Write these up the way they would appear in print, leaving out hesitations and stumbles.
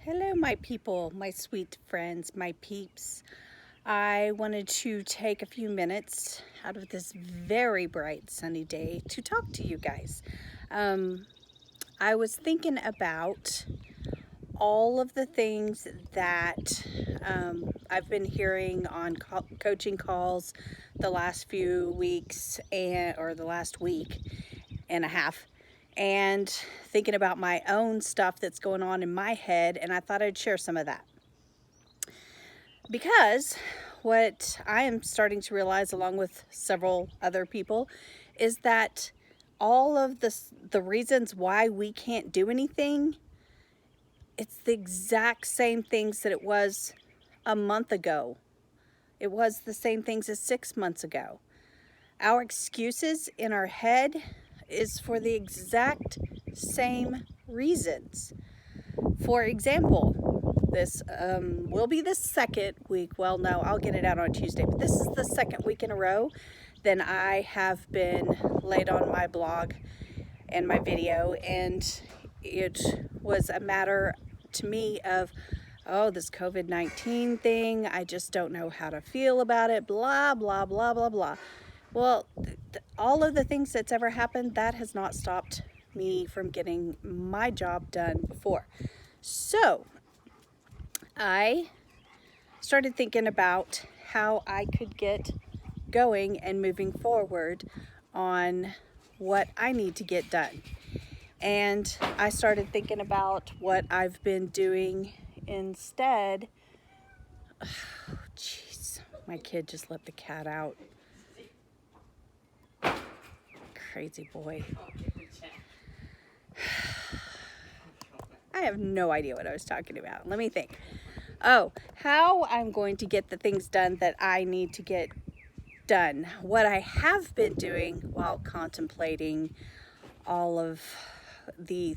Hello, my people, my sweet friends, my peeps. I wanted to take a few minutes out of this very bright sunny day to talk to you guys. Um, I was thinking about all of the things that I've been hearing on coaching calls the last few weeks or the last week and a half, and thinking about my own stuff that's going on in my head, and I thought I'd share some of that. Because what I am starting to realize, along with several other people, is that all of the reasons why we can't do anything, it's the exact same things that it was a month ago. It was the same things as 6 months ago. Our excuses in our head is for the exact same reasons. For example, this will be the second week. Well, no, I'll get it out on Tuesday, but this is the second week in a row that I have been late on my blog and my video, and it was a matter to me of, oh, this COVID-19 thing, I just don't know how to feel about it, blah, blah, blah, blah, blah. Well, all of the things that's ever happened, that has not stopped me from getting my job done before. So I started thinking about how I could get going and moving forward on what I need to get done. And I started thinking about what I've been doing instead. Oh, jeez, my kid just let the cat out. Crazy boy. I have no idea what I was talking about. Let me think. Oh, how I'm going to get the things done that I need to get done. What I have been doing while contemplating all of the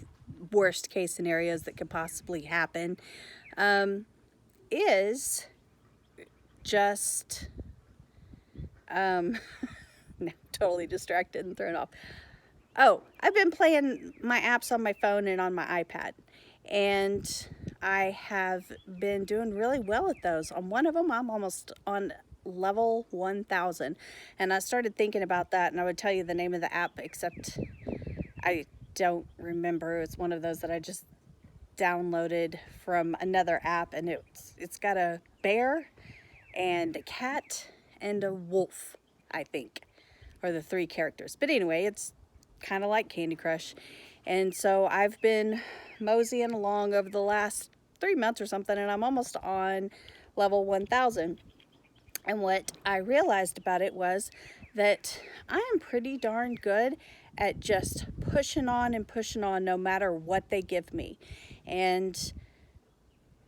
worst case scenarios that could possibly happen is just now totally distracted and thrown off. Oh, I've been playing my apps on my phone and on my iPad, and I have been doing really well at those. On one of them, I'm almost on level 1000, and I started thinking about that, and I would tell you the name of the app, except I don't remember. It's one of those that I just downloaded from another app, and it's got a bear and a cat and a wolf, I think, are the three characters. But anyway, it's kind of like Candy Crush. And so I've been moseying along over the last 3 months or something, and I'm almost on level 1000. And what I realized about it was that I am pretty darn good at just pushing on and pushing on no matter what they give me. And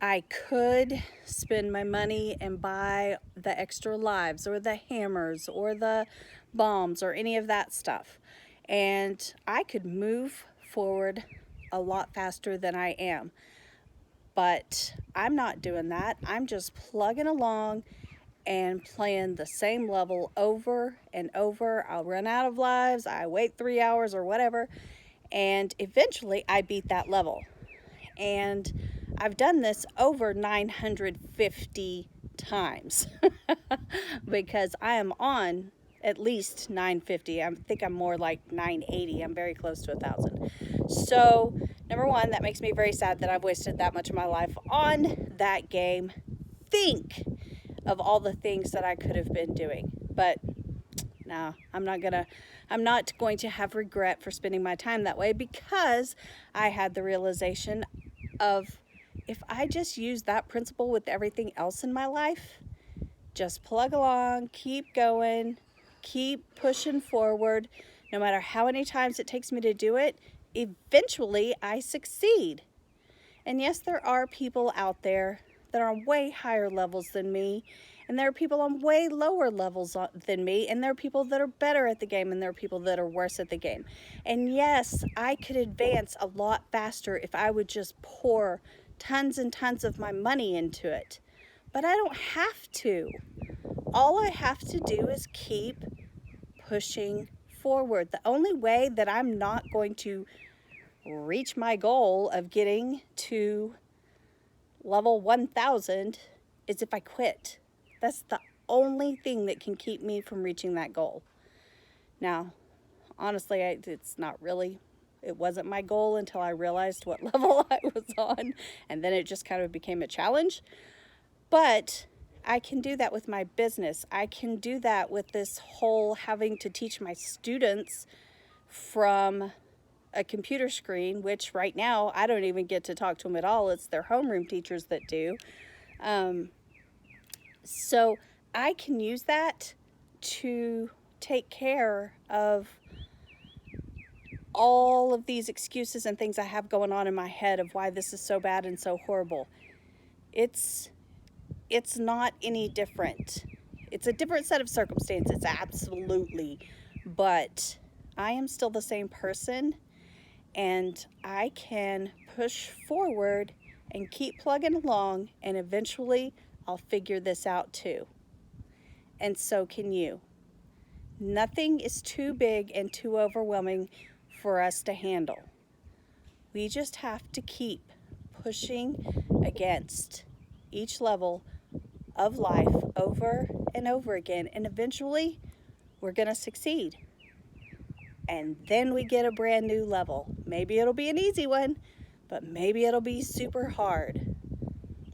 I could spend my money and buy the extra lives or the hammers or the bombs or any of that stuff. And I could move forward a lot faster than I am. But I'm not doing that. I'm just plugging along and playing the same level over and over. I'll run out of lives, I wait 3 hours or whatever, and eventually I beat that level. And I've done this over 950 times because I am on at least 950. I think I'm more like 980. I'm very close to 1,000. So, number one, that makes me very sad that I've wasted that much of my life on that game. Think of all the things that I could have been doing. But no, I'm not going to have regret for spending my time that way, because I had the realization of, if I just use that principle with everything else in my life, just plug along, keep going, keep pushing forward, no matter how many times it takes me to do it, eventually I succeed. And yes, there are people out there that are on way higher levels than me, and there are people on way lower levels than me, and there are people that are better at the game, and there are people that are worse at the game. And yes, I could advance a lot faster if I would just pour tons and tons of my money into it. But I don't have to. All I have to do is keep pushing forward. The only way that I'm not going to reach my goal of getting to Level 1000 is if I quit. That's the only thing that can keep me from reaching that goal. Now, honestly, it's not really, it wasn't my goal until I realized what level I was on, and then it just kind of became a challenge. But I can do that with my business. I can do that with this whole having to teach my students from a computer screen, which right now I don't even get to talk to them at all. It's their homeroom teachers that do. So I can use that to take care of all of these excuses and things I have going on in my head of why this is so bad and so horrible. It's not any different. It's a different set of circumstances, absolutely. But I am still the same person, and I can push forward and keep plugging along, and eventually I'll figure this out too. And so can you. Nothing is too big and too overwhelming for us to handle. We just have to keep pushing against each level of life over and over again, and eventually we're going to succeed. And then we get a brand new level. Maybe it'll be an easy one, but maybe it'll be super hard.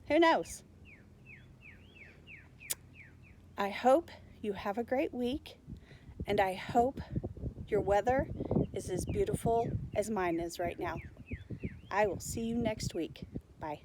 Who knows? I hope you have a great week, and I hope your weather is as beautiful as mine is right now. I will see you next week. Bye.